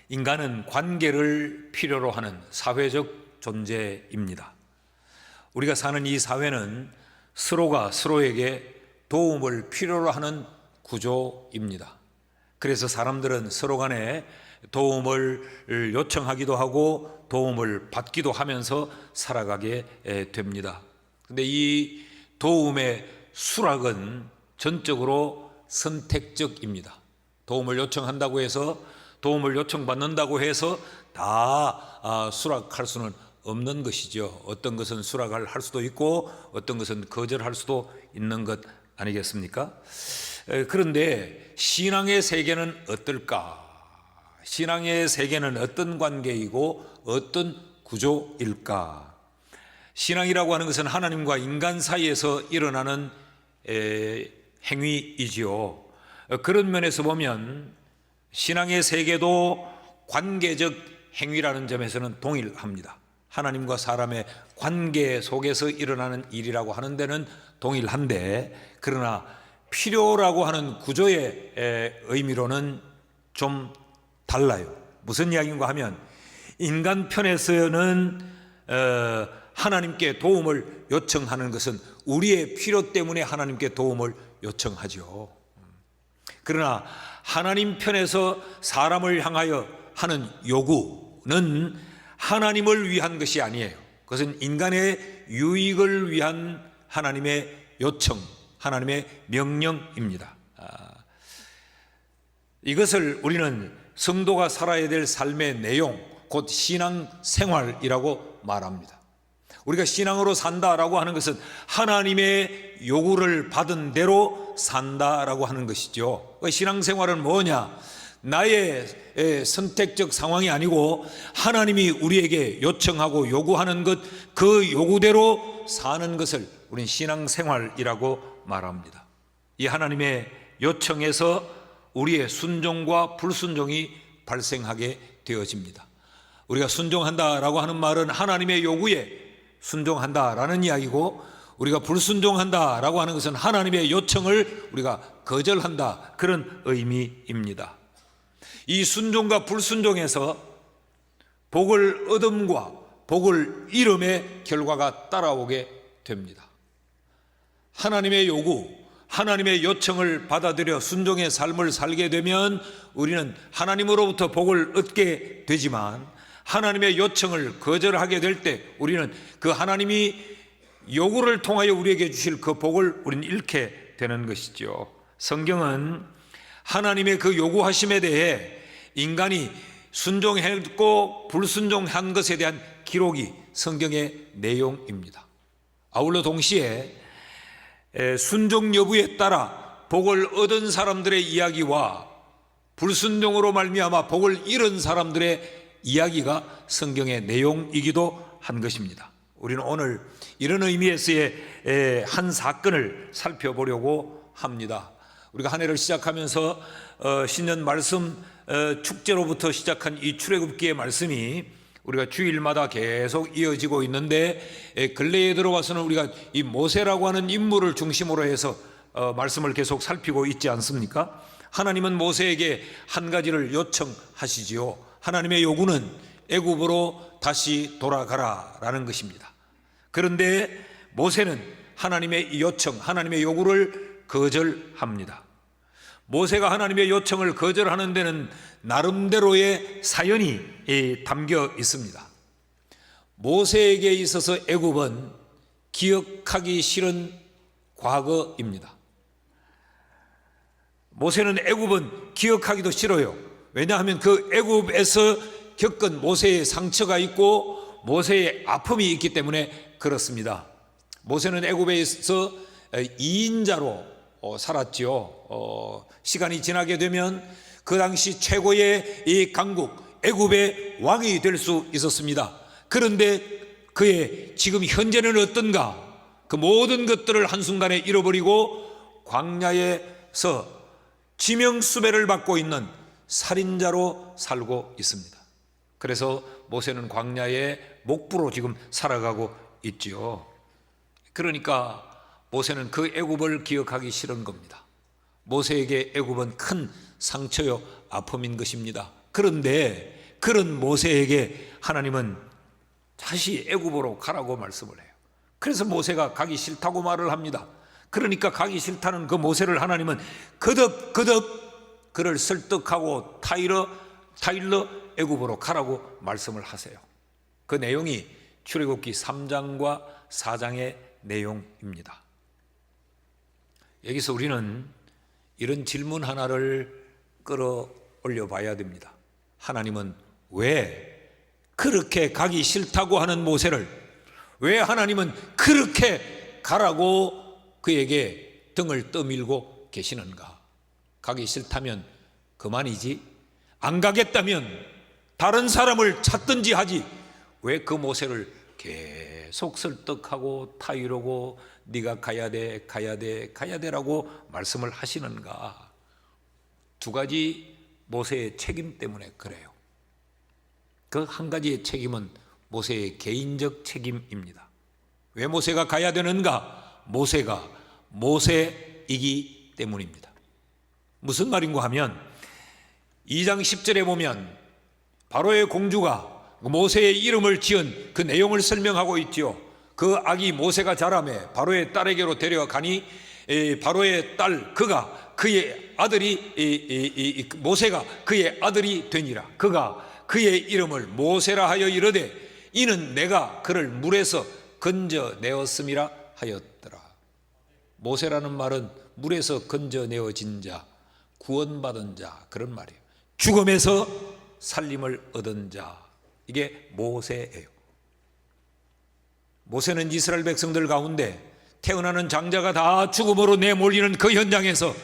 인간은 관계를 필요로 하는 사회적 존재입니다. 우리가 사는 이 사회는 서로가 서로에게 도움을 필요로 하는 구조입니다. 그래서 사람들은 서로 간에 도움을 요청하기도 하고 도움을 받기도 하면서 살아가게 됩니다. 그런데 이 도움의 수락은 전적으로 선택적입니다. 도움을 요청한다고 해서, 도움을 요청받는다고 해서 다 수락할 수는 없는 것이죠. 어떤 것은 수락을 할 수도 있고 어떤 것은 거절할 수도 있는 것 아니겠습니까? 그런데 신앙의 세계는 어떨까? 신앙의 세계는 어떤 관계이고 어떤 구조일까? 신앙이라고 하는 것은 하나님과 인간 사이에서 일어나는 행위이지요. 그런 면에서 보면 신앙의 세계도 관계적 행위라는 점에서는 동일합니다. 하나님과 사람의 관계 속에서 일어나는 일이라고 하는 데는 동일한데, 그러나 필요라고 하는 구조의 의미로는 좀 달라요. 무슨 이야기인가 하면, 인간 편에서는 하나님께 도움을 요청하는 것은 우리의 필요 때문에 하나님께 도움을 요청하죠. 그러나 하나님 편에서 사람을 향하여 하는 요구는 하나님을 위한 것이 아니에요. 그것은 인간의 유익을 위한 하나님의 요청, 하나님의 명령입니다. 이것을 우리는 성도가 살아야 될 삶의 내용, 곧 신앙생활이라고 말합니다. 우리가 신앙으로 산다라고 하는 것은 하나님의 요구를 받은 대로 산다라고 하는 것이죠. 신앙생활은 뭐냐? 나의 선택적 상황이 아니고 하나님이 우리에게 요청하고 요구하는 것, 그 요구대로 사는 것을 우리는 신앙생활이라고 말합니다. 이 하나님의 요청에서 우리의 순종과 불순종이 발생하게 되어집니다. 우리가 순종한다라고 하는 말은 하나님의 요구에 순종한다라는 이야기고, 우리가 불순종한다라고 하는 것은 하나님의 요청을 우리가 거절한다, 그런 의미입니다. 이 순종과 불순종에서 복을 얻음과 복을 잃음의 결과가 따라오게 됩니다. 하나님의 요구, 하나님의 요청을 받아들여 순종의 삶을 살게 되면 우리는 하나님으로부터 복을 얻게 되지만, 하나님의 요청을 거절하게 될 때 우리는 그 하나님이 요구를 통하여 우리에게 주실 그 복을 우리는 잃게 되는 것이죠. 성경은 하나님의 그 요구하심에 대해 인간이 순종했고 불순종한 것에 대한 기록이 성경의 내용입니다. 아울러 동시에 순종 여부에 따라 복을 얻은 사람들의 이야기와 불순종으로 말미암아 복을 잃은 사람들의 이야기가 성경의 내용이기도 한 것입니다. 우리는 오늘 이런 의미에서의 한 사건을 살펴보려고 합니다. 우리가 한 해를 시작하면서 신년 말씀 축제로부터 시작한 이 출애굽기의 말씀이 우리가 주일마다 계속 이어지고 있는데, 근래에 들어와서는 우리가 이 모세라고 하는 인물을 중심으로 해서 말씀을 계속 살피고 있지 않습니까? 하나님은 모세에게 한 가지를 요청하시지요. 하나님의 요구는 애굽으로 다시 돌아가라라는 것입니다. 그런데 모세는 하나님의 요청, 하나님의 요구를 거절합니다. 모세가 하나님의 요청을 거절하는 데는 나름대로의 사연이 담겨 있습니다. 모세에게 있어서 애굽은 기억하기 싫은 과거입니다. 모세는 애굽은 기억하기도 싫어요. 왜냐하면 그 애굽에서 겪은 모세의 상처가 있고 모세의 아픔이 있기 때문에 그렇습니다. 모세는 애굽에서 2인자로 살았지요. 시간이 지나게 되면 그 당시 최고의 이 강국 애굽의 왕이 될 수 있었습니다. 그런데 그의 지금 현재는 어떤가? 그 모든 것들을 한순간에 잃어버리고 광야에서 지명수배를 받고 있는 살인자로 살고 있습니다. 그래서 모세는 광야의 목부로 지금 살아가고 있지요. 그러니까 모세는 그 애굽을 기억하기 싫은 겁니다. 모세에게 애굽은 큰 상처요 아픔인 것입니다. 그런데 그런 모세에게 하나님은 다시 애굽으로 가라고 말씀을 해요. 그래서 모세가 가기 싫다고 말을 합니다. 그러니까 가기 싫다는 그 모세를 하나님은 거듭 그를 설득하고 타일러 애굽으로 가라고 말씀을 하세요. 그 내용이 출애굽기 3장과 4장의 내용입니다. 여기서 우리는 이런 질문 하나를 끌어올려 봐야 됩니다. 하나님은 왜 그렇게 가기 싫다고 하는 모세를, 왜 하나님은 그렇게 가라고 그에게 등을 떠밀고 계시는가? 가기 싫다면 그만이지, 안 가겠다면 다른 사람을 찾든지 하지, 왜 그 모세를 계속 설득하고 타이르고 네가 가야 돼라고 말씀을 하시는가? 두 가지 모세의 책임 때문에 그래요. 그 한 가지의 책임은 모세의 개인적 책임입니다. 왜 모세가 가야 되는가? 모세가 모세이기 때문입니다. 무슨 말인가 하면 2장 10절에 보면 바로의 공주가 모세의 이름을 지은 그 내용을 설명하고 있죠. 그 아기 모세가 자라매 바로의 딸에게로 데려가니 바로의 딸 그가 그의 아들이 모세가 그의 아들이 되니라. 그가 그의 이름을 모세라 하여 이르되 이는 내가 그를 물에서 건져내었음이라 하였더라. 모세라는 말은 물에서 건져내어진 자, 구원받은 자, 그런 말이에요. 죽음에서 살림을 얻은 자, 이게 모세예요. 모세는 이스라엘 백성들 가운데 태어나는 장자가 다 죽음으로 내몰리는 그 현장에서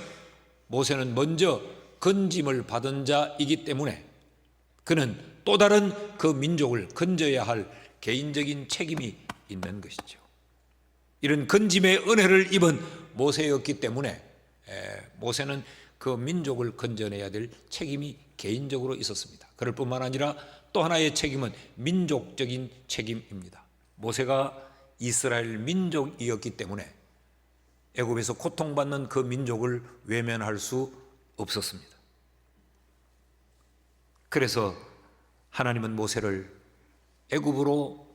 모세는 먼저 건짐을 받은 자이기 때문에 그는 또 다른 그 민족을 건져야 할 개인적인 책임이 있는 것이죠. 이런 건짐의 은혜를 입은 모세였기 때문에 모세는 그 민족을 건져내야 될 책임이 개인적으로 있었습니다. 그럴 뿐만 아니라 또 하나의 책임은 민족적인 책임입니다. 모세가 이스라엘 민족이었기 때문에 애굽에서 고통받는 그 민족을 외면할 수 없었습니다. 그래서 하나님은 모세를 애굽으로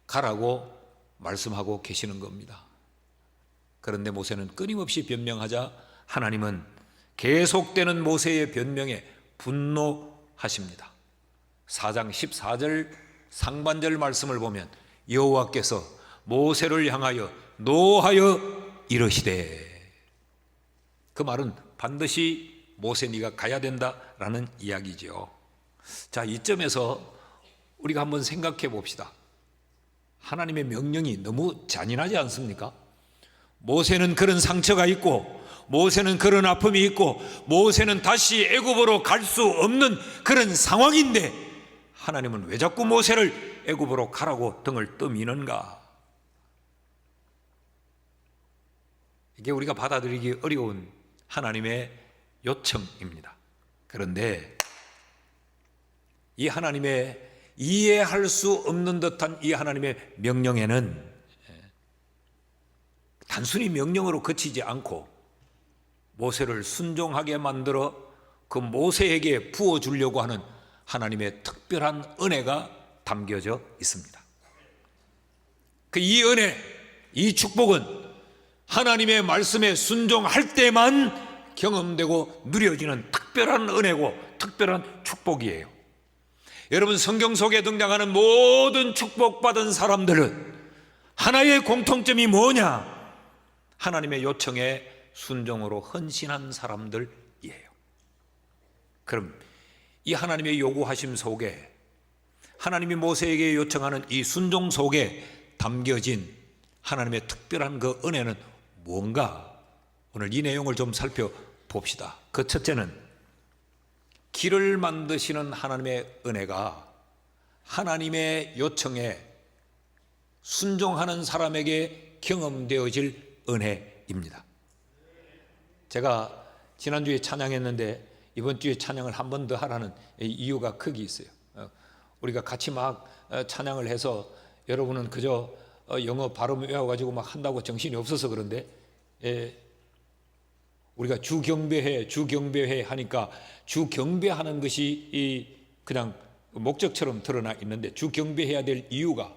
가라고 말씀하고 계시는 겁니다. 그런데 모세는 끊임없이 변명하자 하나님은 계속되는 모세의 변명에 분노하십니다. 4장 14절 상반절 말씀을 보면 여호와께서 모세를 향하여 노하여 이르시되, 그 말은 반드시 모세 네가 가야 된다라는 이야기죠. 자, 이점에서 우리가 한번 생각해 봅시다. 하나님의 명령이 너무 잔인하지 않습니까? 모세는 그런 상처가 있고 모세는 그런 아픔이 있고 모세는 다시 애굽으로 갈 수 없는 그런 상황인데 하나님은 왜 자꾸 모세를 애굽으로 가라고 등을 떠미는가? 이게 우리가 받아들이기 어려운 하나님의 요청입니다. 그런데 이 하나님의 이해할 수 없는 듯한 이 하나님의 명령에는 단순히 명령으로 그치지 않고 모세를 순종하게 만들어 그 모세에게 부어주려고 하는 하나님의 특별한 은혜가 담겨져 있습니다. 그 이 은혜, 이 축복은 하나님의 말씀에 순종할 때만 경험되고 누려지는 특별한 은혜고 특별한 축복이에요. 여러분, 성경 속에 등장하는 모든 축복받은 사람들은 하나의 공통점이 뭐냐? 하나님의 요청에 순종으로 헌신한 사람들이에요. 그럼 이 하나님의 요구하심 속에, 하나님이 모세에게 요청하는 이 순종 속에 담겨진 하나님의 특별한 그 은혜는 뭔가? 오늘 이 내용을 좀 살펴봅시다. 그 첫째는 길을 만드시는 하나님의 은혜가 하나님의 요청에 순종하는 사람에게 경험되어질 은혜입니다. 제가 지난주에 찬양했는데 이번 주에 찬양을 한 번 더 하라는 이유가 크게 있어요. 우리가 같이 막 찬양을 해서 여러분은 그저 영어 발음 외워가지고 막 한다고 정신이 없어서 그런데 우리가 주경배해 하니까 주경배하는 것이 그냥 목적처럼 드러나 있는데 주 경배해야 될 이유가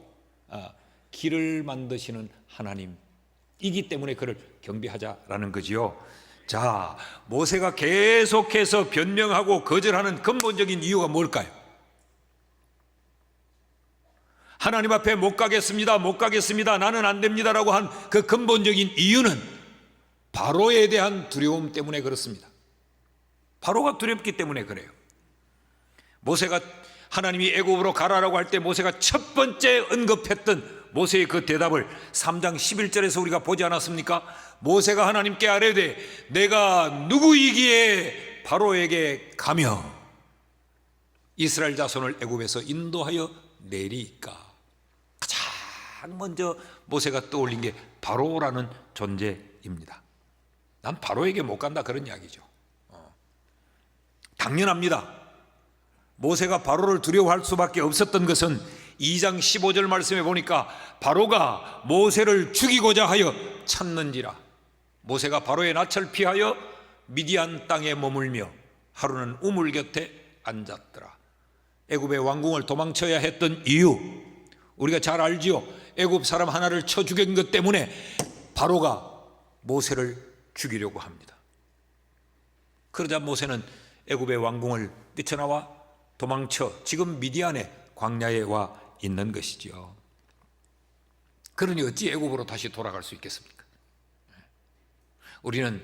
길을 만드시는 하나님이기 때문에 그를 경배하자라는 거지요. 자, 모세가 계속해서 변명하고 거절하는 근본적인 이유가 뭘까요? 하나님 앞에 못 가겠습니다, 못 가겠습니다, 나는 안 됩니다라고 한 그 근본적인 이유는 바로에 대한 두려움 때문에 그렇습니다. 바로가 두렵기 때문에 그래요. 모세가 하나님이 애굽으로 가라라고 할 때 모세가 첫 번째 언급했던 모세의 그 대답을 3장 11절에서 우리가 보지 않았습니까? 모세가 하나님께 아뢰되 내가 누구이기에 바로에게 가며 이스라엘 자손을 애굽에서 인도하여 내리까. 가장 먼저 모세가 떠올린 게 바로라는 존재입니다. 난 바로에게 못 간다 그런 이야기죠. 당연합니다. 모세가 바로를 두려워할 수밖에 없었던 것은 2장 15절 말씀에 보니까 바로가 모세를 죽이고자 하여 찾는지라. 모세가 바로의 낯을 피하여 미디안 땅에 머물며 하루는 우물 곁에 앉았더라. 애굽의 왕궁을 도망쳐야 했던 이유 우리가 잘 알지요. 애굽 사람 하나를 쳐 죽인 것 때문에 바로가 모세를 죽이려고 합니다. 그러자 모세는 애굽의 왕궁을 뛰쳐나와 도망쳐 지금 미디안의 광야에 와 있는 것이죠. 그러니 어찌 애굽으로 다시 돌아갈 수 있겠습니까? 우리는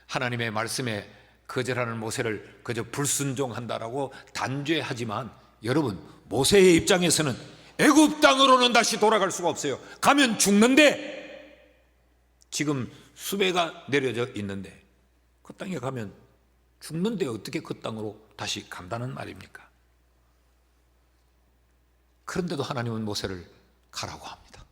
하나님의 말씀에 거절하는 모세를 그저 불순종한다라고 단죄하지만 여러분, 모세의 입장에서는 애굽 땅으로는 다시 돌아갈 수가 없어요. 가면 죽는데 지금 수배가 내려져 있는데 그 땅에 가면 죽는데 어떻게 그 땅으로 다시 간다는 말입니까? 그런데도 하나님은 모세를 가라고 합니다.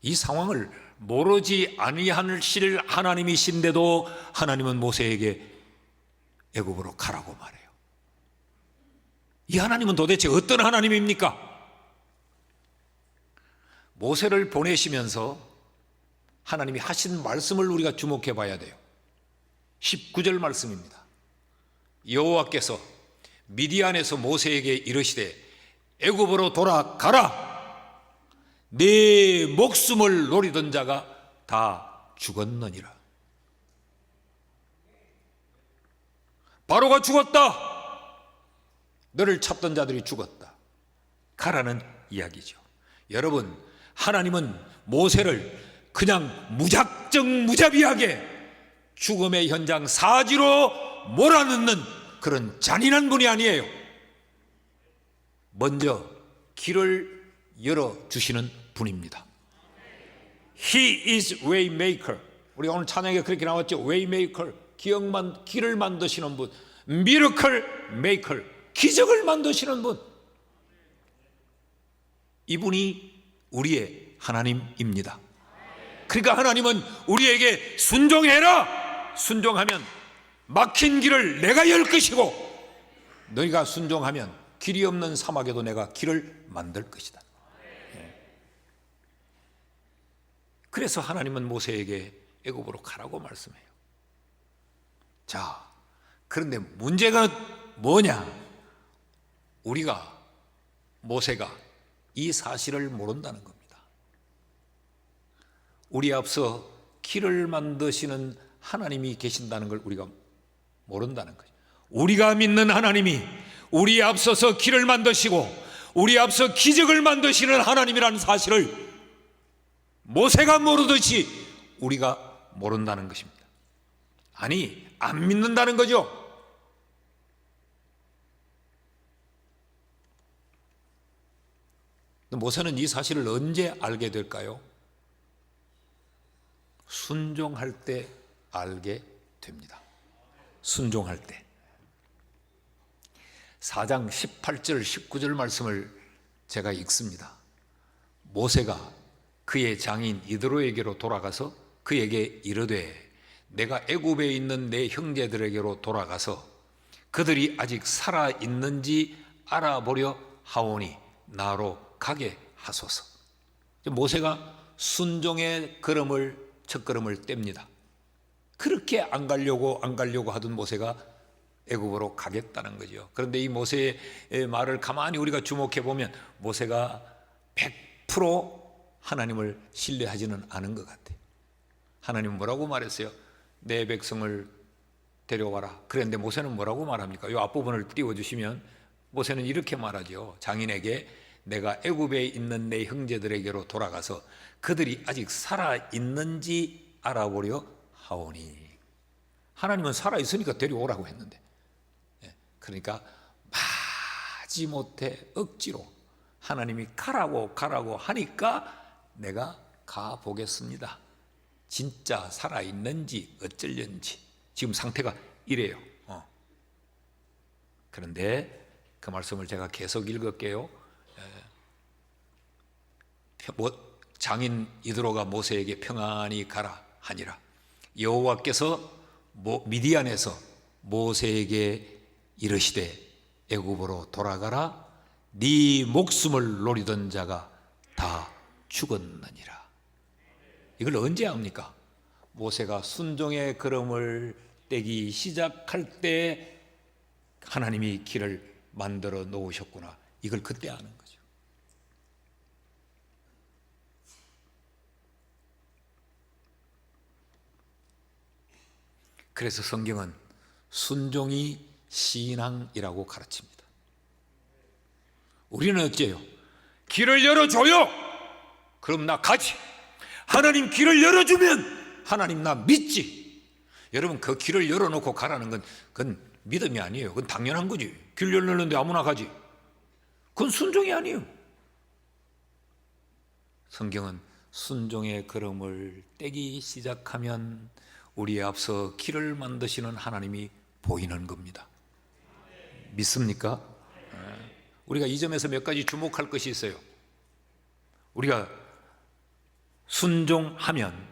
이 상황을 모르지 아니하실 하나님이신데도 하나님은 모세에게 애굽으로 가라고 말해요. 이 하나님은 도대체 어떤 하나님입니까? 모세를 보내시면서 하나님이 하신 말씀을 우리가 주목해 봐야 돼요. 19절 말씀입니다. 여호와께서 미디안에서 모세에게 이르시되 애굽으로 돌아가라. 네 목숨을 노리던 자가 다 죽었느니라. 바로가 죽었다. 너를 찾던 자들이 죽었다. 가라는 이야기죠. 여러분, 하나님은 모세를 그냥 무작정 무자비하게 죽음의 현장 사지로 몰아넣는 그런 잔인한 분이 아니에요. 먼저 길을 열어주시는 분입니다. He is way maker. 우리 오늘 찬양에 그렇게 나왔죠. way maker, 길을 만드시는 분, miracle maker, 기적을 만드시는 분. 이분이 우리의 하나님입니다. 그러니까 하나님은 우리에게 순종해라. 순종하면 막힌 길을 내가 열 것이고 너희가 순종하면 길이 없는 사막에도 내가 길을 만들 것이다. 그래서 하나님은 모세에게 애굽으로 가라고 말씀해요. 자, 그런데 문제가 뭐냐? 모세가 이 사실을 모른다는 겁니다. 우리 앞서 길을 만드시는 하나님이 계신다는 걸 우리가 모른다는 거죠. 우리가 믿는 하나님이 우리 앞서서 길을 만드시고 우리 앞서 기적을 만드시는 하나님이라는 사실을 모세가 모르듯이 우리가 모른다는 것입니다. 아니, 안 믿는다는 거죠. 모세는 이 사실을 언제 알게 될까요? 순종할 때 알게 됩니다. 순종할 때. 4장 18절 19절 말씀을 제가 읽습니다. 모세가 그의 장인 이드로에게로 돌아가서 그에게 이르되 내가 애굽에 있는 내 형제들에게로 돌아가서 그들이 아직 살아 있는지 알아보려 하오니 나로 가게 하소서. 모세가 순종의 첫걸음을 뗍니다. 그렇게 안 가려고 하던 모세가 애굽으로 가겠다는 거죠. 그런데 이 모세의 말을 가만히 우리가 주목해 보면 모세가 100% 하나님을 신뢰하지는 않은 것 같아요. 하나님은 뭐라고 말했어요? 내 백성을 데려와라. 그런데 모세는 뭐라고 말합니까? 이 앞부분을 띄워주시면 모세는 이렇게 말하죠. 장인에게 내가 애굽에 있는 내 형제들에게로 돌아가서 그들이 아직 살아있는지 알아보려 하오니. 하나님은 살아있으니까 데려오라고 했는데, 그러니까 마지못해 억지로 하나님이 가라고 하니까 내가 가보겠습니다. 진짜 살아있는지 어쩔는지 지금 상태가 이래요. 그런데 그 말씀을 제가 계속 읽을게요. 장인 이드로가 모세에게 평안히 가라 하니라. 여호와께서 미디안에서 모세에게 이르시되 애굽으로 돌아가라. 네 목숨을 노리던 자가 다 죽었느니라. 이걸 언제 합니까? 모세가 순종의 걸음을 떼기 시작할 때 하나님이 길을 만들어 놓으셨구나. 이걸 그때 아는 거죠. 그래서 성경은 순종이 신앙이라고 가르칩니다. 우리는 어째요? 길을 열어줘요. 그럼 나 가지. 하나님 길을 열어주면 하나님 나 믿지. 여러분, 그 길을 열어놓고 가라는 건 그건 믿음이 아니에요. 그건 당연한 거지. 길 열렸는데 아무나 가지. 그건 순종이 아니에요. 성경은 순종의 걸음을 떼기 시작하면 우리의 앞서 길을 만드시는 하나님이 보이는 겁니다. 믿습니까? 우리가 이 점에서 몇 가지 주목할 것이 있어요. 우리가 순종하면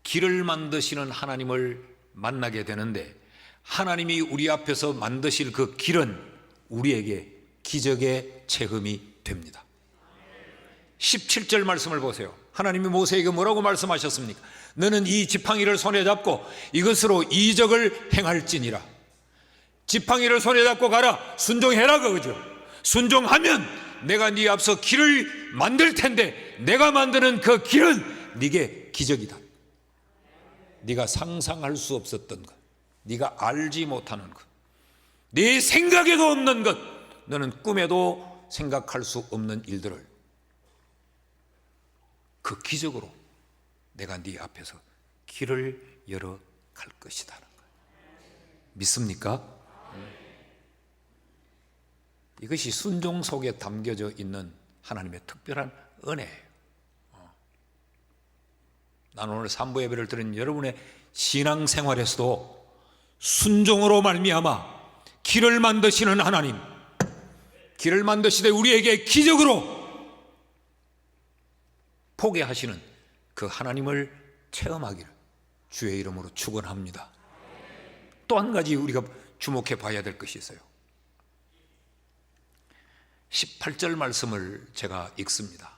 길을 만드시는 하나님을 만나게 되는데, 하나님이 우리 앞에서 만드실 그 길은 우리에게 기적의 체험이 됩니다. 17절 말씀을 보세요. 하나님이 모세에게 뭐라고 말씀하셨습니까? 너는 이 지팡이를 손에 잡고 이것으로 이적을 행할지니라. 지팡이를 손에 잡고 가라. 순종해라 그거죠. 순종하면 내가 네 앞서 길을 만들 텐데, 내가 만드는 그 길은 네게 기적이다. 네가 상상할 수 없었던 것, 네가 알지 못하는 것, 네 생각에도 없는 것, 너는 꿈에도 생각할 수 없는 일들을 그 기적으로 내가 네 앞에서 길을 열어 갈 것이다. 믿습니까? 이것이 순종 속에 담겨져 있는 하나님의 특별한 은혜예요. 나는 오늘 삼부 예배를 드린 여러분의 신앙생활에서도 순종으로 말미암아 길을 만드시는 하나님, 길을 만드시되 우리에게 기적으로 포게 하시는 그 하나님을 체험하기를 주의 이름으로 축원합니다. 또 한 가지 우리가 주목해 봐야 될 것이 있어요. 18절 말씀을 제가 읽습니다.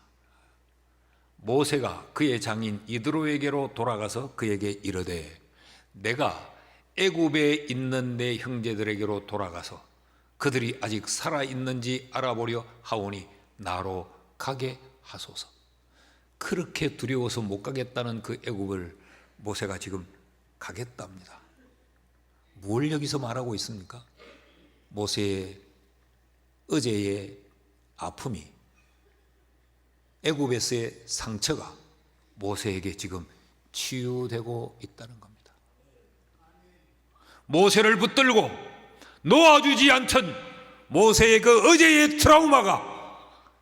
모세가 그의 장인 이드로에게로 돌아가서 그에게 이르되 내가 애굽에 있는 내 형제들에게로 돌아가서 그들이 아직 살아있는지 알아보려 하오니 나로 가게 하소서. 그렇게 두려워서 못 가겠다는 그 애굽을 모세가 지금 가겠답니다. 뭘 여기서 말하고 있습니까? 모세의 어제의 아픔이, 애굽에서의 상처가 모세에게 지금 치유되고 있다는 겁니다. 모세를 붙들고 놓아주지 않던 모세의 그 어제의 트라우마가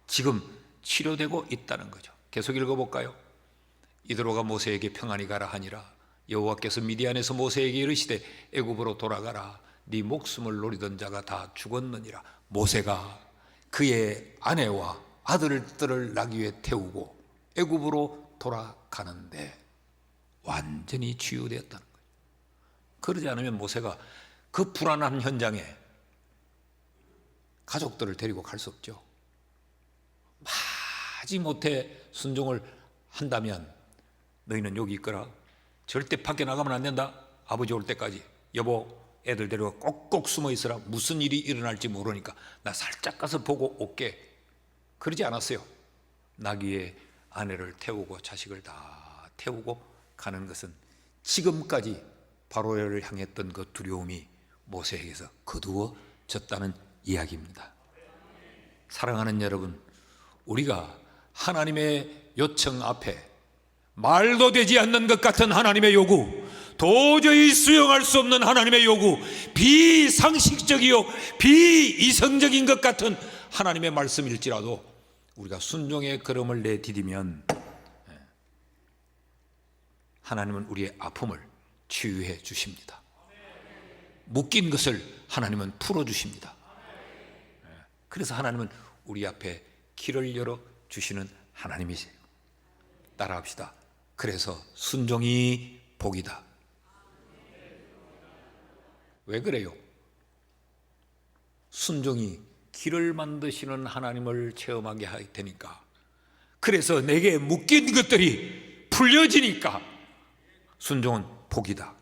지금 치료되고 있다는 거죠. 계속 읽어볼까요? 이드로가 모세에게 평안히 가라 하니라. 여호와께서 미디안에서 모세에게 이르시되 애굽으로 돌아가라. 네 목숨을 노리던 자가 다 죽었느니라. 모세가 그의 아내와 아들들을 나귀에 태우고 애굽으로 돌아가는데 완전히 치유되었다는 거예요. 그러지 않으면 모세가 그 불안한 현장에 가족들을 데리고 갈 수 없죠. 마지못해 순종을 한다면 너희는 여기 있거라. 절대 밖에 나가면 안 된다. 아버지 올 때까지. 여보 애들 데리고 꼭꼭 숨어 있으라. 무슨 일이 일어날지 모르니까 나 살짝 가서 보고 올게. 그러지 않았어요. 나귀에 아내를 태우고 자식을 다 태우고 가는 것은 지금까지 바로를 향했던 그 두려움이 모세에게서 거두어졌다는 이야기입니다. 사랑하는 여러분, 우리가 하나님의 요청 앞에 말도 되지 않는 것 같은 하나님의 요구, 도저히 수용할 수 없는 하나님의 요구, 비상식적이요 비이성적인 것 같은 하나님의 말씀일지라도 우리가 순종의 걸음을 내디디면 하나님은 우리의 아픔을 치유해 주십니다. 묶인 것을 하나님은 풀어주십니다. 그래서 하나님은 우리 앞에 길을 열어주시는 하나님이세요. 따라합시다. 그래서 순종이 복이다. 왜 그래요? 순종이 길을 만드시는 하나님을 체험하게 할 테니까. 그래서 내게 묶인 것들이 풀려지니까 순종은 복이다.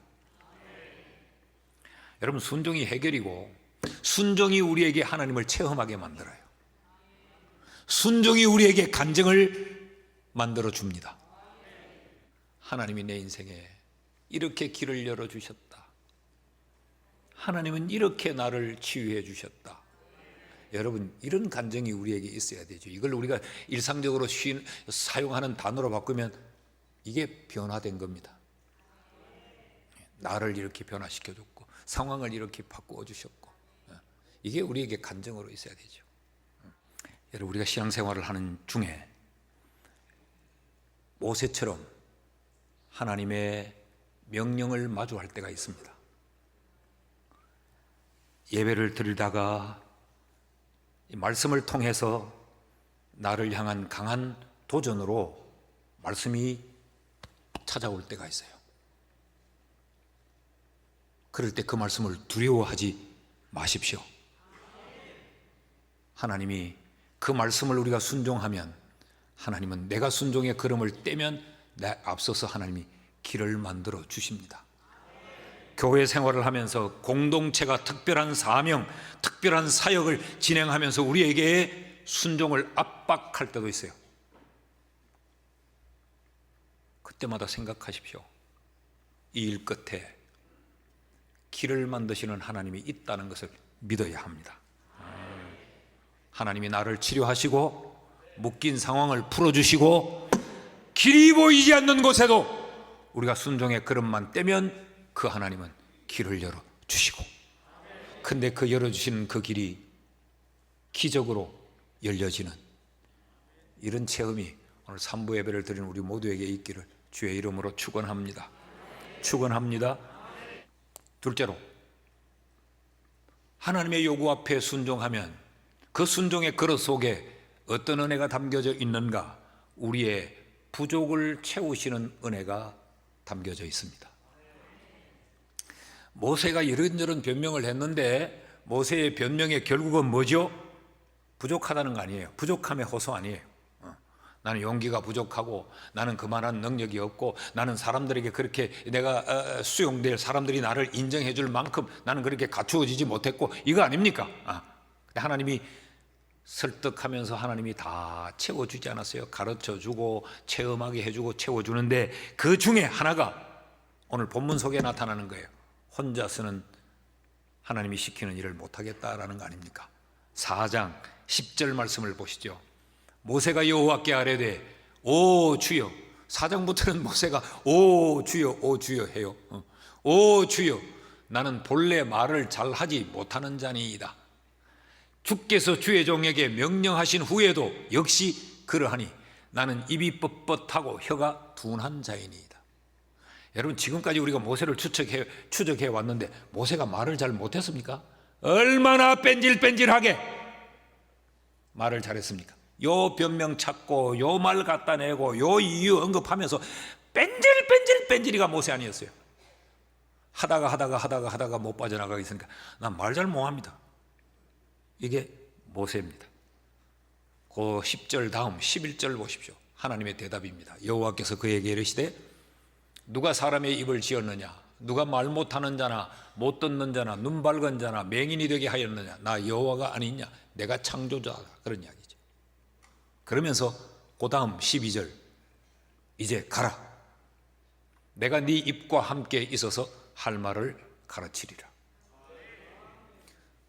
여러분, 순종이 해결이고 순종이 우리에게 하나님을 체험하게 만들어요. 순종이 우리에게 간증을 만들어 줍니다. 하나님이 내 인생에 이렇게 길을 열어주셨다. 하나님은 이렇게 나를 치유해 주셨다. 여러분, 이런 간증이 우리에게 있어야 되죠. 이걸 우리가 일상적으로 사용하는 단어로 바꾸면 이게 변화된 겁니다. 나를 이렇게 변화시켜줬고 상황을 이렇게 바꾸어 주셨고, 이게 우리에게 간증으로 있어야 되죠. 여러분, 우리가 신앙생활을 하는 중에 모세처럼 하나님의 명령을 마주할 때가 있습니다. 예배를 드리다가 이 말씀을 통해서 나를 향한 강한 도전으로 말씀이 찾아올 때가 있어요. 그럴 때 그 말씀을 두려워하지 마십시오. 하나님이 그 말씀을 우리가 순종하면 하나님은 내가 순종의 걸음을 떼면 내 앞서서 하나님이 길을 만들어 주십니다. 교회 생활을 하면서 공동체가 특별한 사명, 특별한 사역을 진행하면서 우리에게 순종을 압박할 때도 있어요. 그때마다 생각하십시오. 이 일 끝에 길을 만드시는 하나님이 있다는 것을 믿어야 합니다. 하나님이 나를 치료하시고 묶인 상황을 풀어주시고 길이 보이지 않는 곳에도 우리가 순종의 걸음만 떼면 그 하나님은 길을 열어주시고, 근데 그 열어주시는 그 길이 기적으로 열려지는 이런 체험이 오늘 3부 예배를 드리는 우리 모두에게 있기를 주의 이름으로 축원합니다. 축원합니다. 둘째로, 하나님의 요구 앞에 순종하면 그 순종의 그릇 속에 어떤 은혜가 담겨져 있는가? 우리의 부족을 채우시는 은혜가 담겨져 있습니다. 모세가 이런저런 변명을 했는데 모세의 변명의 결국은 뭐죠? 부족하다는 거 아니에요. 부족함의 호소 아니에요. 나는 용기가 부족하고 나는 그만한 능력이 없고 나는 사람들에게 그렇게 내가 수용될 사람들이 나를 인정해 줄 만큼 나는 그렇게 갖추어지지 못했고, 이거 아닙니까? 근데 하나님이 설득하면서 하나님이 다 채워주지 않았어요. 가르쳐주고 체험하게 해주고 채워주는데 그 중에 하나가 오늘 본문 속에 나타나는 거예요. 혼자서는 하나님이 시키는 일을 못하겠다라는 거 아닙니까? 4장 10절 말씀을 보시죠. 모세가 여호와께 아뢰되 오 주여. 4장부터는 모세가 오 주여 해요. 오 주여, 나는 본래 말을 잘하지 못하는 자니이다. 주께서 주의 종에게 명령하신 후에도 역시 그러하니 나는 입이 뻣뻣하고 혀가 둔한 자이니이다. 여러분, 지금까지 우리가 모세를 추적해 왔는데 모세가 말을 잘 못했습니까? 얼마나 뺀질뺀질하게 말을 잘했습니까? 요 변명 찾고 요 말 갖다 내고 요 이유 언급하면서 뺀질이가 모세 아니었어요. 하다가 못 빠져나가게 있으니까 난 말 잘 못합니다. 이게 모세입니다. 그 10절 다음 11절 보십시오. 하나님의 대답입니다. 여호와께서 그에게 이르시되 누가 사람의 입을 지었느냐? 누가 말 못하는 자나 못 듣는 자나 눈 밝은 자나 맹인이 되게 하였느냐? 나 여호와가 아니냐? 내가 창조자다. 그런 이야기죠. 그러면서 그 다음 12절, 이제 가라. 내가 네 입과 함께 있어서 할 말을 가르치리라.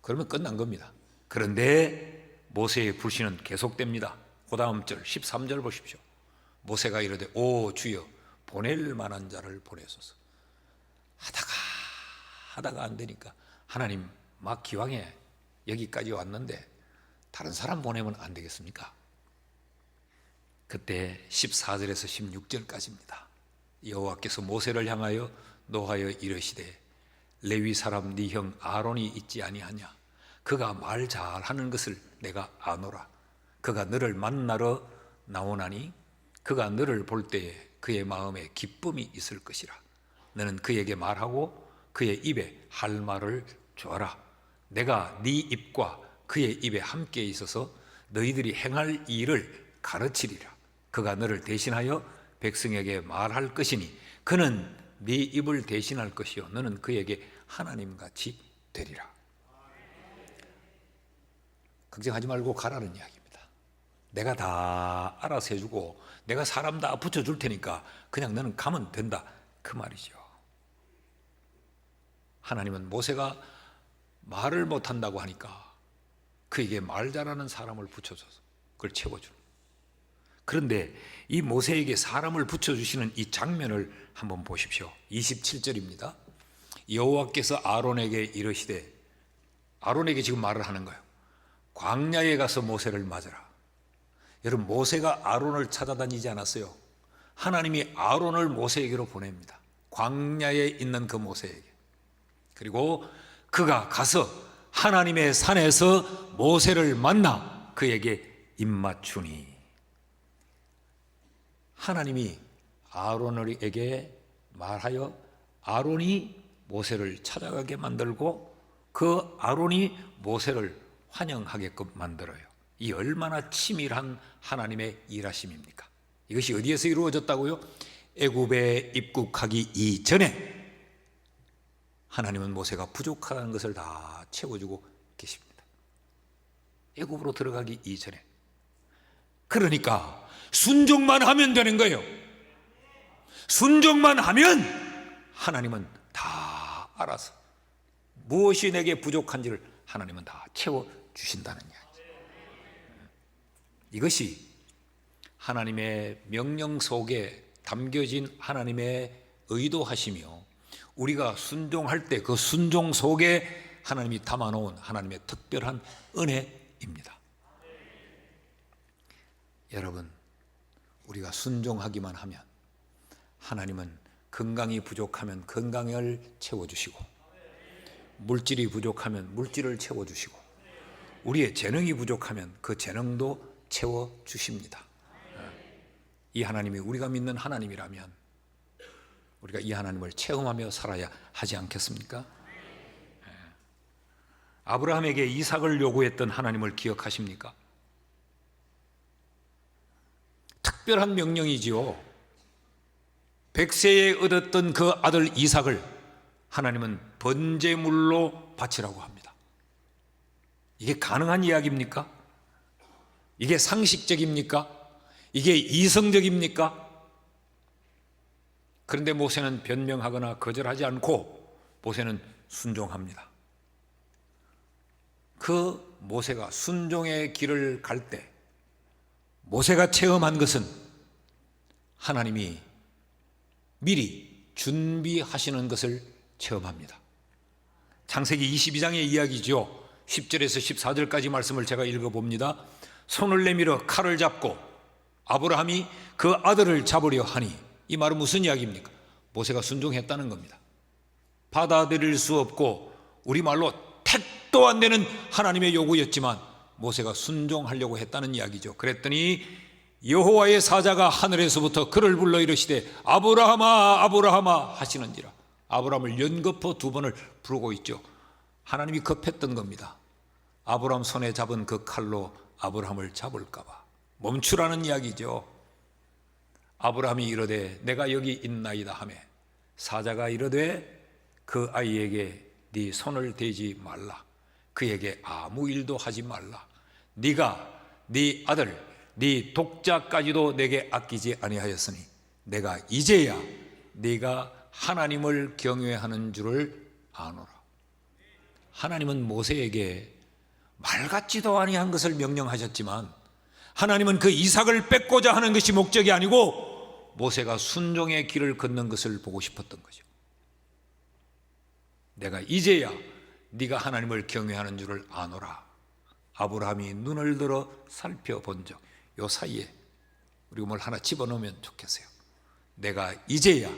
그러면 끝난 겁니다. 그런데 모세의 불신은 계속됩니다. 그 다음 절 13절 보십시오. 모세가 이르되 오 주여 보낼 만한 자를 보내소서. 하다가 안 되니까 하나님 막 기왕에 여기까지 왔는데 다른 사람 보내면 안 되겠습니까? 그때 14절에서 16절까지입니다. 여호와께서 모세를 향하여 노하여 이르시되 레위 사람 네 형 아론이 있지 아니하냐? 그가 말 잘하는 것을 내가 아노라. 그가 너를 만나러 나오나니 그가 너를 볼 때에 그의 마음에 기쁨이 있을 것이라. 너는 그에게 말하고 그의 입에 할 말을 줘라. 내가 네 입과 그의 입에 함께 있어서 너희들이 행할 일을 가르치리라. 그가 너를 대신하여 백성에게 말할 것이니 그는 네 입을 대신할 것이요 너는 그에게 하나님같이 되리라. 걱정하지 말고 가라는 이야기입니다. 내가 다 알아서 해주고 내가 사람 다 붙여줄 테니까 그냥 너는 가면 된다, 그 말이죠. 하나님은 모세가 말을 못한다고 하니까 그에게 말 잘하는 사람을 붙여줘서 그걸 채워주는. 그런데 이 모세에게 사람을 붙여주시는 이 장면을 한번 보십시오. 27절입니다. 여호와께서 아론에게 이르시되, 아론에게 지금 말을 하는 거예요. 광야에 가서 모세를 맞으라. 여러분, 모세가 아론을 찾아다니지 않았어요. 하나님이 아론을 모세에게로 보냅니다. 광야에 있는 그 모세에게. 그리고 그가 가서 하나님의 산에서 모세를 만나 그에게 입맞추니, 하나님이 아론에게 말하여 아론이 모세를 찾아가게 만들고 그 아론이 모세를 환영하게끔 만들어요. 이 얼마나 치밀한 하나님의 일하심입니까? 이것이 어디에서 이루어졌다고요? 애굽에 입국하기 이전에 하나님은 모세가 부족하다는 것을 다 채워주고 계십니다. 애굽으로 들어가기 이전에. 그러니까 순종만 하면 되는 거예요. 순종만 하면 하나님은 다 알아서 무엇이 내게 부족한지를 하나님은 다 채워주신다는 이야기죠. 이것이 하나님의 명령 속에 담겨진 하나님의 의도하시며 우리가 순종할 때 그 순종 속에 하나님이 담아놓은 하나님의 특별한 은혜입니다. 여러분, 우리가 순종하기만 하면 하나님은 건강이 부족하면 건강을 채워주시고, 물질이 부족하면 물질을 채워주시고, 우리의 재능이 부족하면 그 재능도 채워주십니다. 이 하나님이 우리가 믿는 하나님이라면 우리가 이 하나님을 체험하며 살아야 하지 않겠습니까? 아브라함에게 이삭을 요구했던 하나님을 기억하십니까? 특별한 명령이지요. 100세에 얻었던 그 아들 이삭을 하나님은 번제물로 바치라고 합니다. 이게 가능한 이야기입니까? 이게 상식적입니까? 이게 이성적입니까? 그런데 모세는 변명하거나 거절하지 않고 모세는 순종합니다. 그 모세가 순종의 길을 갈 때 모세가 체험한 것은 하나님이 미리 준비하시는 것을 체험합니다. 창세기 22장의 이야기죠. 10절에서 14절까지 말씀을 제가 읽어봅니다. 손을 내밀어 칼을 잡고 아브라함이 그 아들을 잡으려 하니, 이 말은 무슨 이야기입니까? 모세가 순종했다는 겁니다. 받아들일 수 없고 우리말로 택도 안 되는 하나님의 요구였지만 모세가 순종하려고 했다는 이야기죠. 그랬더니 여호와의 사자가 하늘에서부터 그를 불러 이르시되 아브라함아 아브라함아 하시는지라. 아브라함을 연거푸 2번을 부르고 있죠. 하나님이 급했던 겁니다. 아브라함 손에 잡은 그 칼로 아브라함을 잡을까 봐 멈추라는 이야기죠. 아브라함이 이르되 내가 여기 있나이다 하매 사자가 이르되 그 아이에게 네 손을 대지 말라. 그에게 아무 일도 하지 말라. 네가 네 아들 네 독자까지도 내게 아끼지 아니하였으니 내가 이제야 네가 하나님을 경외하는 줄을 아노라. 하나님은 모세에게 말 같지도 아니한 것을 명령하셨지만 하나님은 그 이삭을 뺏고자 하는 것이 목적이 아니고 모세가 순종의 길을 걷는 것을 보고 싶었던 거죠. 내가 이제야 네가 하나님을 경외하는 줄을 아노라. 아브라함이 눈을 들어 살펴본 적, 요 사이에 우리가 뭘 하나 집어넣으면 좋겠어요. 내가 이제야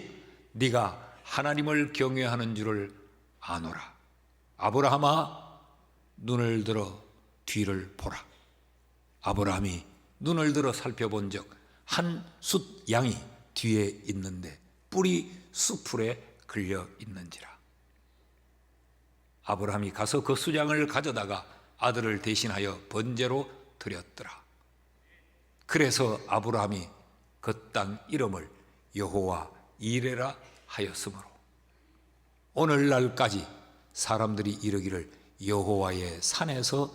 네가 하나님을 경외하는 줄을 아노라. 아브라함아, 눈을 들어 뒤를 보라. 아브라함이 눈을 들어 살펴본 적, 한 숫 양이 뒤에 있는데 뿔이 수풀에 걸려 있는지라. 아브라함이 가서 그 수양을 가져다가 아들을 대신하여 번제로 드렸더라. 그래서 아브라함이 그 땅 이름을 여호와 이레라 하였으므로 오늘날까지 사람들이 이르기를 여호와의 산에서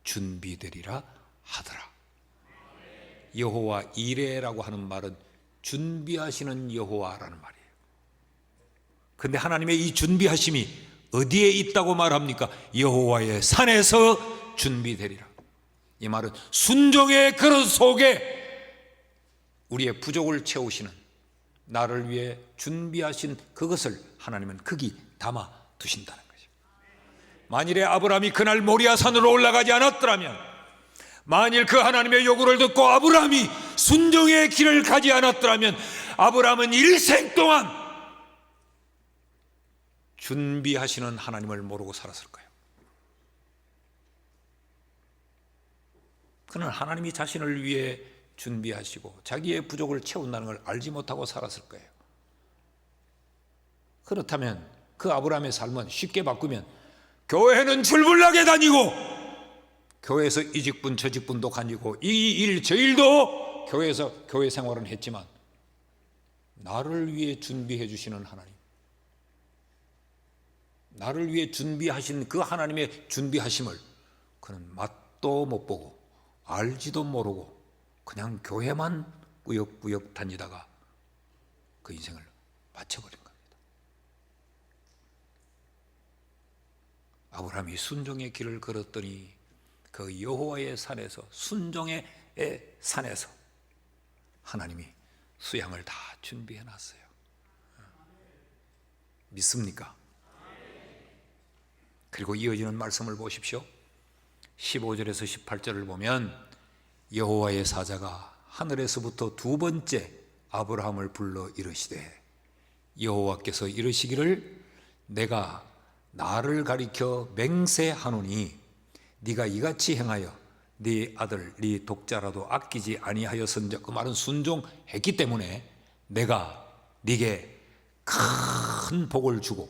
준비되리라 하더라. 여호와 이레라고 하는 말은 준비하시는 여호와라는 말이에요. 그런데 하나님의 이 준비하심이 어디에 있다고 말합니까? 여호와의 산에서 준비되리라. 이 말은 순종의 그릇 속에 우리의 부족을 채우시는, 나를 위해 준비하신 그것을 하나님은 거기 담아 두신다는 거죠. 만일에 아브라함이 그날 모리아산으로 올라가지 않았더라면, 만일 그 하나님의 요구를 듣고 아브라함이 순종의 길을 가지 않았더라면 아브라함은 일생 동안 준비하시는 하나님을 모르고 살았을 거예요. 그는 하나님이 자신을 위해 준비하시고 자기의 부족을 채운다는 걸 알지 못하고 살았을 거예요. 그렇다면 그 아브라함의 삶은 쉽게 바꾸면 교회는 줄불나게 다니고 교회에서 이 직분 저 직분도 가지고 이 일 저 일도 교회에서 교회 생활은 했지만 나를 위해 준비해 주시는 하나님, 나를 위해 준비하신 그 하나님의 준비하심을 그는 맛도 못 보고 알지도 모르고 그냥 교회만 꾸역꾸역 다니다가 그 인생을 마쳐버린 겁니다. 아브라함이 순종의 길을 걸었더니 그 여호와의 산에서, 순종의 산에서 하나님이 수양을 다 준비해 놨어요. 믿습니까? 그리고 이어지는 말씀을 보십시오. 15절에서 18절을 보면 여호와의 사자가 하늘에서부터 두 번째 아브라함을 불러 이르시되 여호와께서 이르시기를 내가 나를 가리켜 맹세하노니 네가 이같이 행하여 네 아들 네 독자라도 아끼지 아니하였은즉, 그 말은 순종했기 때문에 내가 네게 큰 복을 주고,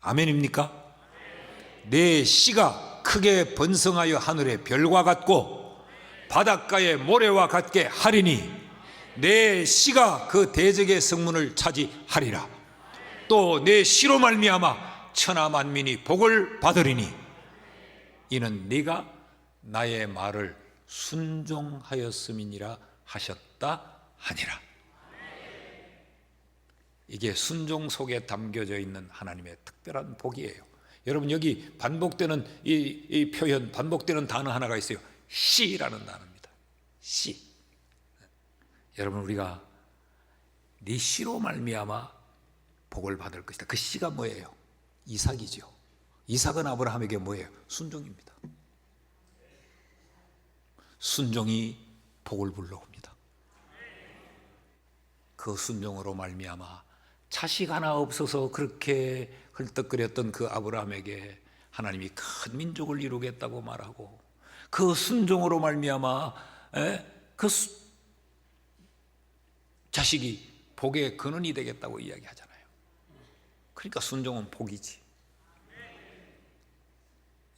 아멘입니까? 내 씨가 크게 번성하여 하늘의 별과 같고 바닷가의 모래와 같게 하리니 내 씨가 그 대적의 성문을 차지하리라. 또 내 씨로 말미암아 천하 만민이 복을 받으리니 이는 네가 나의 말을 순종하였음이니라 하셨다 하니라. 이게 순종 속에 담겨져 있는 하나님의 특별한 복이에요. 여러분, 여기 반복되는 이 표현, 반복되는 단어 하나가 있어요. 씨라는 단어입니다. 씨. 여러분, 우리가 네 씨로 말미암아 복을 받을 것이다. 그 씨가 뭐예요? 이삭이죠. 이삭은 아브라함에게 뭐예요? 순종입니다. 순종이 복을 불러옵니다. 그 순종으로 말미암아 자식 하나 없어서 그렇게 헐떡거렸던 그 아브라함에게 하나님이 큰 민족을 이루겠다고 말하고, 그 순종으로 말미암아 그 자식이 복의 근원이 되겠다고 이야기하잖아요. 그러니까 순종은 복이지.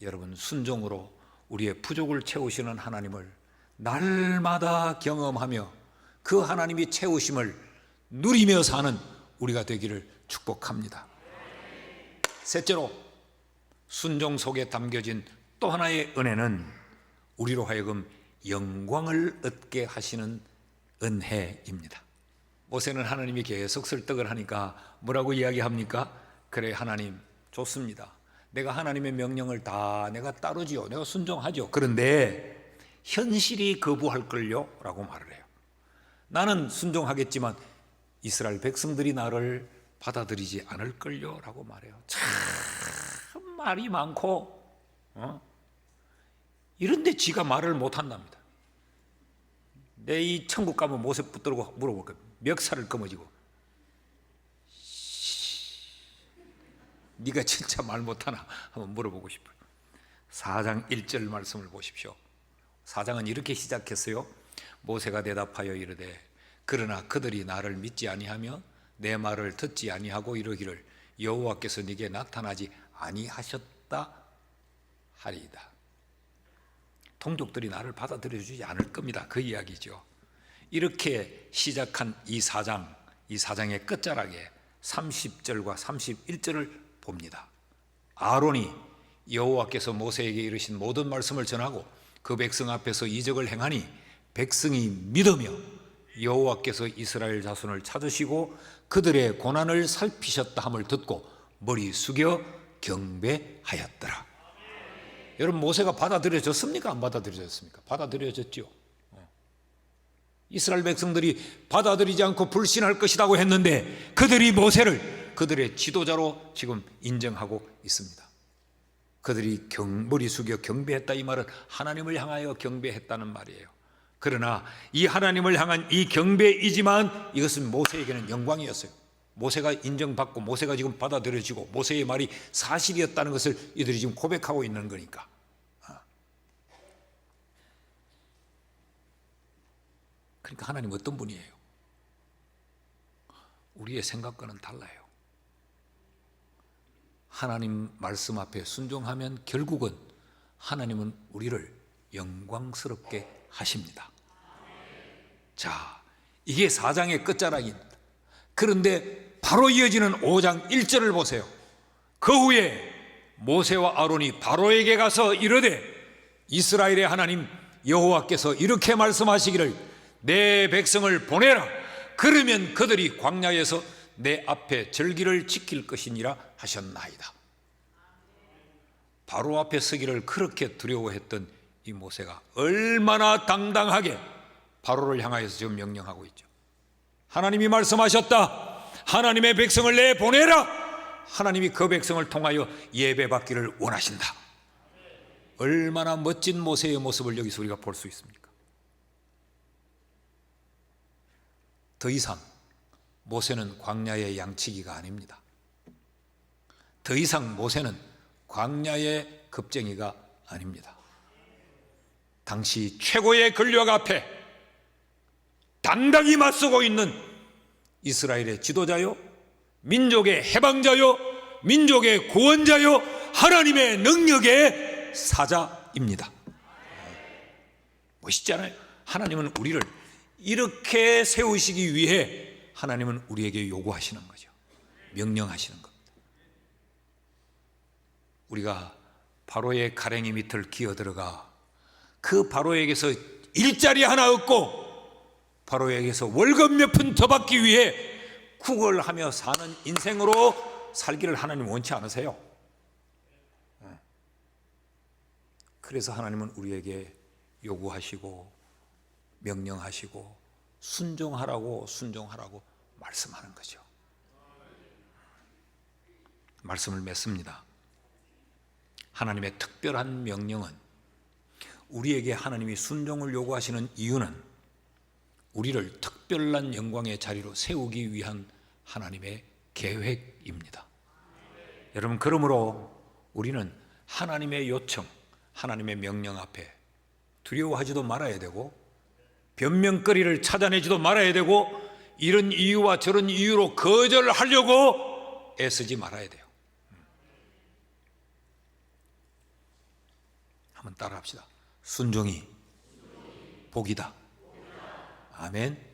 여러분, 순종으로 우리의 부족을 채우시는 하나님을 날마다 경험하며 그 하나님이 채우심을 누리며 사는 우리가 되기를 축복합니다. 셋째로, 순종 속에 담겨진 또 하나의 은혜는 우리로 하여금 영광을 얻게 하시는 은혜입니다. 모세는 하나님이 계속 설득을 하니까 뭐라고 이야기합니까? 그래, 하나님 좋습니다. 내가 하나님의 명령을 다 내가 따르지요. 내가 순종하죠. 그런데 현실이 거부할걸요? 라고 말을 해요. 나는 순종하겠지만 이스라엘 백성들이 나를 받아들이지 않을걸요? 라고 말해요. 참 말이 많고 이런데 지가 말을 못한답니다. 내 이 천국 가면 모세 붙들고 물어볼 거예요. 멱살을 검어지고, 네가 진짜 말 못하나 한번 물어보고 싶어요. 4장 1절 말씀을 보십시오. 4장은 이렇게 시작했어요. 모세가 대답하여 이르되 그러나 그들이 나를 믿지 아니하며 내 말을 듣지 아니하고 이르기를 여호와께서 네게 나타나지 아니하셨다 하리이다. 동족들이 나를 받아들여주지 않을 겁니다. 그 이야기죠. 이렇게 시작한 이 4장의 끝자락에 30절과 31절을 봅니다. 아론이 여호와께서 모세에게 이르신 모든 말씀을 전하고 그 백성 앞에서 이적을 행하니 백성이 믿으며 여호와께서 이스라엘 자손을 찾으시고 그들의 고난을 살피셨다 함을 듣고 머리 숙여 경배하였더라. 여러분, 모세가 받아들여졌습니까? 안 받아들여졌습니까? 받아들여졌죠. 이스라엘 백성들이 받아들이지 않고 불신할 것이라고 했는데 그들이 모세를 그들의 지도자로 지금 인정하고 있습니다. 그들이 머리 숙여 경배했다, 이 말은 하나님을 향하여 경배했다는 말이에요. 그러나 이 하나님을 향한 이 경배이지만 이것은 모세에게는 영광이었어요. 모세가 인정받고 모세가 지금 받아들여지고 모세의 말이 사실이었다는 것을 이들이 지금 고백하고 있는 거니까. 그러니까 하나님 어떤 분이에요? 우리의 생각과는 달라요. 하나님 말씀 앞에 순종하면 결국은 하나님은 우리를 영광스럽게 하십니다. 자, 이게 4장의 끝자락입니다. 그런데 바로 이어지는 5장 1절을 보세요. 그 후에 모세와 아론이 바로에게 가서 이르되 이스라엘의 하나님 여호와께서 이렇게 말씀하시기를 내 백성을 보내라. 그러면 그들이 광야에서 내 앞에 절기를 지킬 것이니라 하셨나이다. 바로 앞에 서기를 그렇게 두려워했던 이 모세가 얼마나 당당하게 바로를 향하여서 지금 명령하고 있죠. 하나님이 말씀하셨다. 하나님의 백성을 내보내라. 하나님이 그 백성을 통하여 예배받기를 원하신다. 얼마나 멋진 모세의 모습을 여기서 우리가 볼 수 있습니까? 더 이상 모세는 광야의 양치기가 아닙니다. 더 이상 모세는 광야의 겁쟁이가 아닙니다. 당시 최고의 권력 앞에 당당히 맞서고 있는 이스라엘의 지도자요, 민족의 해방자요, 민족의 구원자요, 하나님의 능력의 사자입니다. 멋있잖아요. 하나님은 우리를 이렇게 세우시기 위해 하나님은 우리에게 요구하시는 거죠. 명령하시는 겁니다. 우리가 바로의 가랭이 밑을 기어들어가 그 바로에게서 일자리 하나 얻고 바로에게서 월급 몇 푼 더 받기 위해 구걸하며 사는 인생으로 살기를 하나님 원치 않으세요. 그래서 하나님은 우리에게 요구하시고 명령하시고 순종하라고 말씀하는 거죠. 말씀을 맺습니다. 하나님의 특별한 명령은, 우리에게 하나님이 순종을 요구하시는 이유는 우리를 특별한 영광의 자리로 세우기 위한 하나님의 계획입니다. 여러분, 그러므로 우리는 하나님의 요청, 하나님의 명령 앞에 두려워하지도 말아야 되고 변명거리를 찾아내지도 말아야 되고 이런 이유와 저런 이유로 거절하려고 애쓰지 말아야 돼요. 한번 따라합시다. 순종이 복이다. 아멘.